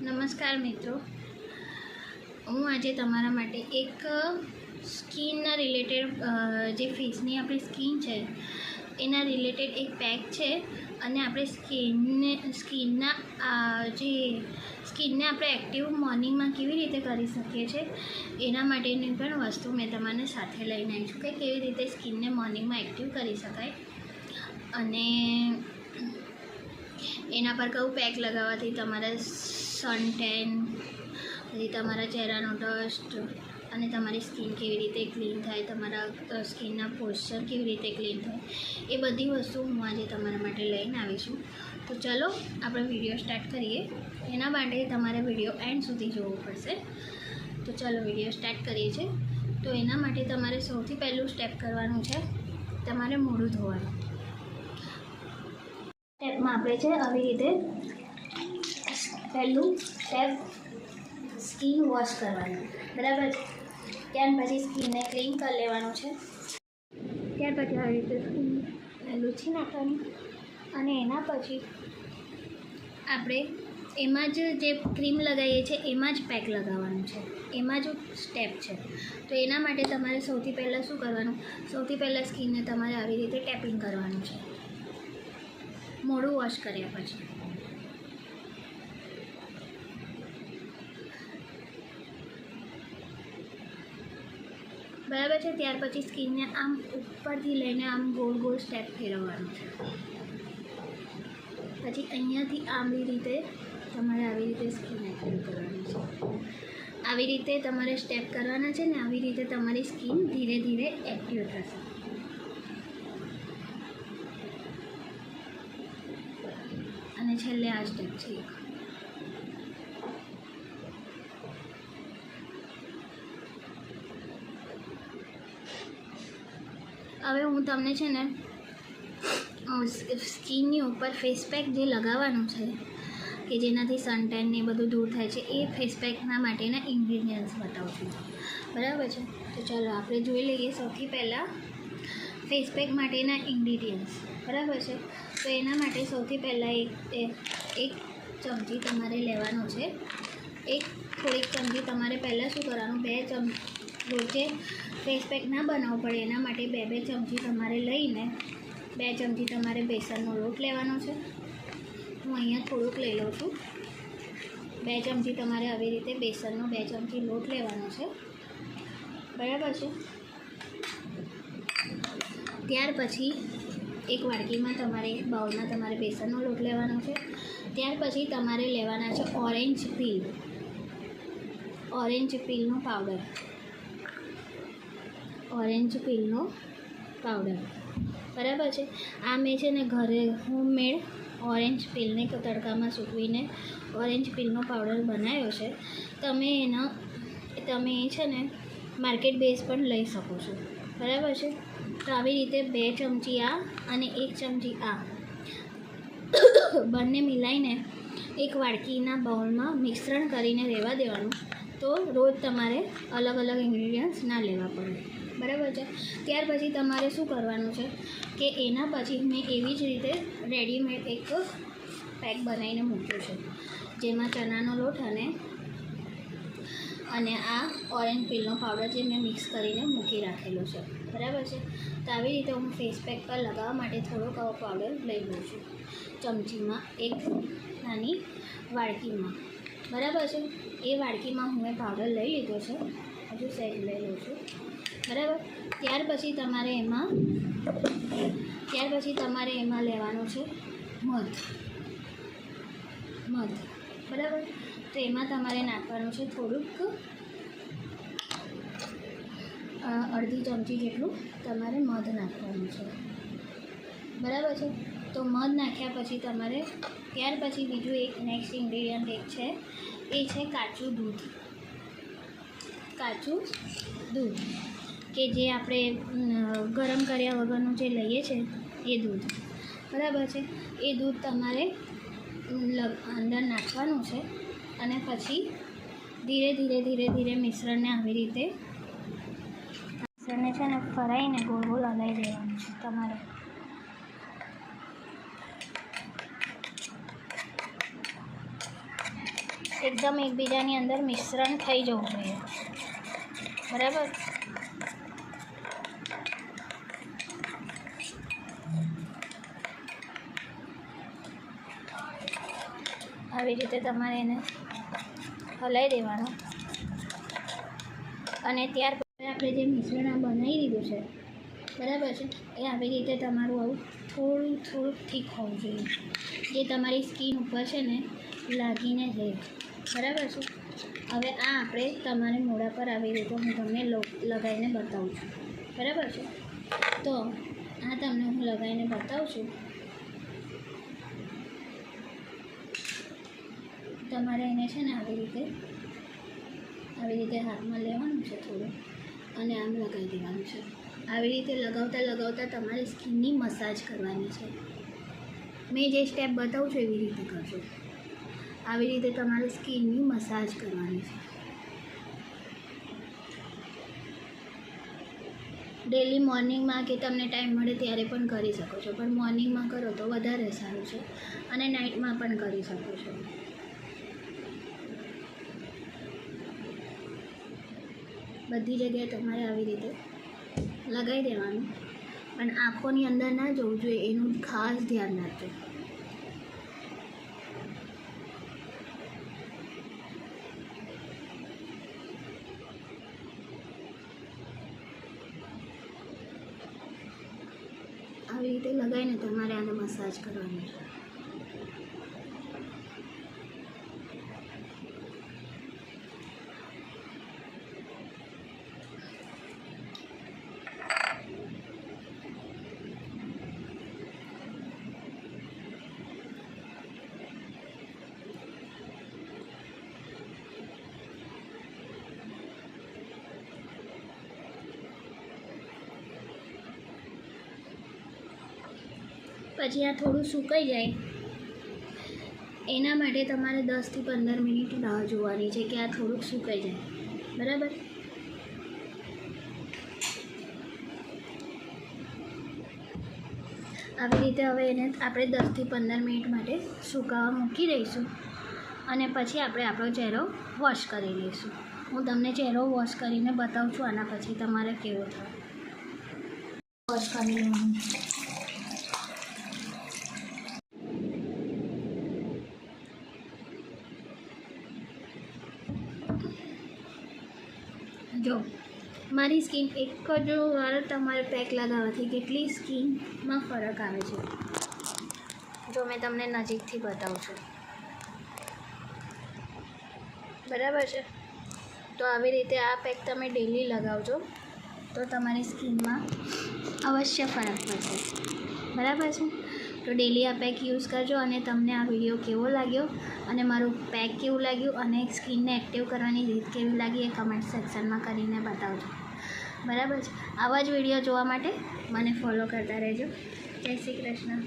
નમસ્કાર મિત્રો, હું આજે તમારા માટે એક સ્કિનના રિલેટેડ જે ફેસની આપણી સ્કિન છે એના રિલેટેડ એક પેક છે અને આપણે સ્કિનને આપણે એક્ટિવ મોર્નિંગમાં કેવી રીતે કરી શકીએ છીએ એના માટેની પણ વસ્તુ મેં તમને સાથે લઈને આવી છું કે કેવી રીતે સ્કિનને મોર્નિંગમાં એક્ટિવ કરી શકાય અને એના પર કયું પેક લગાવવાથી તમારા સન ટેન, પછી તમારા ચહેરાનો ડસ્ટ અને તમારી સ્કિન કેવી રીતે ક્લીન થાય, તમારા સ્કિનના પોસ્ચર કેવી રીતે ક્લીન થાય, એ બધી વસ્તુ હું આજે તમારા માટે લઈને આવી છું. તો ચલો આપણે વિડીયો સ્ટાર્ટ કરીએ. એના માટે તમારે વિડીયો એન્ડ સુધી જોવું પડશે. તો ચલો વિડીયો સ્ટાર્ટ કરીએ છીએ. તો એના માટે તમારે સૌથી પહેલું સ્ટેપ કરવાનું છે, તમારે મોઢું ધોવાનું. સ્ટેપમાં આપણે છે આવી રીતે પહેલું સ્ટેપ સ્કિન વોશ કરવાનું, બરાબર છે. ત્યાર પછી સ્કિનને ક્લીન કરી લેવાનું છે. ત્યાર પછી આવી રીતે સ્કિન લૂછી નાખવાની અને એના પછી આપણે એમાં જ જે ક્રીમ લગાવીએ છીએ એમાં જ પેક લગાવવાનું છે, એમાં જ સ્ટેપ છે. તો એના માટે તમારે સૌથી પહેલાં શું કરવાનું, સૌથી પહેલાં સ્કિનને તમારે આવી રીતે ટેપિંગ કરવાનું છે મોઢું વોશ કર્યા પછી. બરાબર છે. ત્યાર પછી સ્કિનને આમ ઉપરથી લઈને આમ ગોળ ગોળ સ્ટેપ ફેરવવાનું છે. પછી અહીંયાથી આવી રીતે તમારે આવી રીતે સ્કિન એક્ટિવ કરવાની છે. આવી રીતે તમારે સ્ટેપ કરવાના છે ને આવી રીતે તમારી સ્કિન ધીરે ધીરે એક્ટિવ થશે. અને છેલ્લે આ સ્ટેપ છે. હવે હું તમને છે ને સ્કિનની ઉપર ફેસ પેક જે લગાવવાનું છે કે જેનાથી સનટેન ને બધું દૂર થાય છે એ ફેસ પેકના માટેના ઇન્ગ્રીડિયન્ટ્સ બતાવું છું, બરાબર છે. તો ચાલો આપણે જોઈ લઈએ. સૌથી પહેલાં ફેસ પેક માટેના ઇન્ગ્રીડિયન્ટ્સ, બરાબર છે. તો એના માટે સૌથી પહેલાં એક ચમચી તમારે લેવાનું છે. થોડીક ચમચી તમારે પહેલાં શું કરવાનું, 2 ચમચી રોજે ફેસ પેક ના બનાવવું પડે એના માટે 2 ચમચી તમારે લઈને 2 ચમચી તમારે બેસનનો લોટ લેવાનો છે. હું અહીંયા થોડુંક લઈ લઉં છું. 2 ચમચી તમારે આવી રીતે બેસનનો 2 ચમચી લોટ લેવાનો છે, બરાબર છે. ત્યાર પછી એક વાડકીમાં તમારે એક બાઉલમાં તમારે બેસનનો લોટ લેવાનો છે. ત્યાર પછી તમારે લેવાના છે ઓરેન્જ પીલનો પાવડર, બરાબર છે. આ મેં છે ને ઘરે હોમમેડ ઓરેન્જ પીલને તડકામાં સૂકવીને ઓરેન્જ પીલનો પાવડર બનાવ્યો છે. તમે એ છે ને માર્કેટ બેઝ પણ લઈ શકો છો, બરાબર છે. તો આવી રીતે 2 ચમચી આ અને 1 ચમચી આ બંને મિલાઈને એક વાડકીના બાઉલમાં મિશ્રણ કરીને રહેવા દેવાનું. તો રોજ તમારે અલગ અલગ ઇન્ગ્રીડિયન્ટ્સ ના લેવા પડે, બરાબર છે. ત્યાર પછી તમારે શું કરવાનું છે કે એના પછી મેં એવી જ રીતે રેડીમેડ એક પેક બનાવીને મૂક્યું છે જેમાં ચણાનો લોટ અને આ ઓરેન્જ પીલનો પાવડર જે મેં મિક્સ કરીને મૂકી રાખેલો છે, બરાબર છે. તો આવી રીતે હું ફેસ પેક પર લગાવવા માટે થોડોક આવો પાવડર લઈ લઉં છું ચમચીમાં, એક નાની વાડકીમાં, બરાબર છે. એ વાડકીમાં હું પાવડર લઈ લીધો છે, હજુ સહેજ લઈ લઉં છું, બરાબર. ત્યાર પછી તમારે એમાં લેવાનું છે મધ, બરાબર. તો એમાં તમારે નાખવાનું છે થોડુંક અડધી ચમચી જેટલું તમારે મધ નાખવાનું છે, બરાબર છે. તો મધ નાખ્યા પછી ત્યાર પછી બીજું એક નેક્સ્ટ ઇન્ગ્રીડિયન્ટ એ છે કાચું દૂધ કે જે આપણે ગરમ કર્યા વગરનું જે લઈએ છીએ એ દૂધ, બરાબર છે. એ દૂધ તમારે અંદર નાખવાનું છે અને પછી ધીરે ધીરે મિશ્રણને આવી રીતે મિશ્રણને છે ને ફરાઈને ગોળ ગોળ હલાવી દેવાનું છે તમારે. એકદમ એકબીજાની અંદર મિશ્રણ થઈ જવું જોઈએ, બરાબર. આવી રીતે તમારે એને હલાવી દેવાનું અને ત્યાર પછી આપણે જે મિશ્રણ બનાવી દીધું છે, બરાબર છે, એ આવી રીતે તમારું આવું થોડું ઠીક હોવું જોઈએ, જે તમારી સ્કિન ઉપર છે ને લાગીને રહે, બરાબર છે. હવે આ આપણે તમારે મોઢા પર આવી રીતે હું તમને લગાવીને બતાવું છું, બરાબર છે. તો આ તમને હું લગાવીને બતાવું છું. તમારે એને છે ને આવી રીતે હાથમાં લેવાનું છે થોડું અને આમ લગાવી દેવાનું છે. આવી રીતે લગાવતા તમારે સ્કિનની મસાજ કરવાની છે. મેં જે સ્ટેપ બતાવું છું એવી રીતે કરજો. આવી રીતે તમારે સ્કિનની મસાજ કરવાની છે. ડેલી મોર્નિંગમાં કે તમને ટાઈમ મળે ત્યારે પણ કરી શકો છો, પણ મોર્નિંગમાં કરો તો વધારે સારું છે અને નાઇટમાં પણ કરી શકો છો. બધી જગ્યાએ તમારે આવી રીતે લગાવી દેવાનું, પણ આંખોની અંદર ના જવું જોઈએ, એનું ખાસ ધ્યાન રાખજો. આવી રીતે લગાવીને તમારે આને મસાજ કરવાની છે. પછી આ થોડું સુકાઈ જાય એના માટે તમારે 10 થી 15 મિનિટ રાહ જોવાની છે કે આ થોડુંક સુકાઈ જાય, બરાબર. આવી રીતે હવે એને આપણે 10 થી 15 મિનિટ માટે સુકાવા મૂકી દઈશું અને પછી આપણે આપણો ચહેરો વોશ કરી લઈશું. હું તમને ચહેરો વોશ કરીને બતાવું છું આના પછી તમારે કેવો થાય. વોશ કરી લેવાનું છે. જો મારી સ્કિન એક જ વાર તમારે પેક લગાવવાથી કેટલી સ્કિનમાં ફરક આવે છે, જો મેં તમને નજીકથી બતાવું છું, બરાબર છે. તો આવી રીતે આ પેક તમે ડેલી લગાવજો તો તમારી સ્કિનમાં અવશ્ય ફરક પડશે, બરાબર છે. તો ડેલી આ પેક યુઝ કરજો અને તમને આ વિડીયો કેવો લાગ્યો અને મારું પેક કેવું લાગ્યું અને સ્કિનને એક્ટિવ કરવાની રીત કેવી લાગી એ કમેન્ટ સેક્શનમાં કરીને બતાવજો, બરાબર છે. આવા જ વિડીયો જોવા માટે મને ફોલો કરતા રહેજો. જય શ્રી કૃષ્ણ.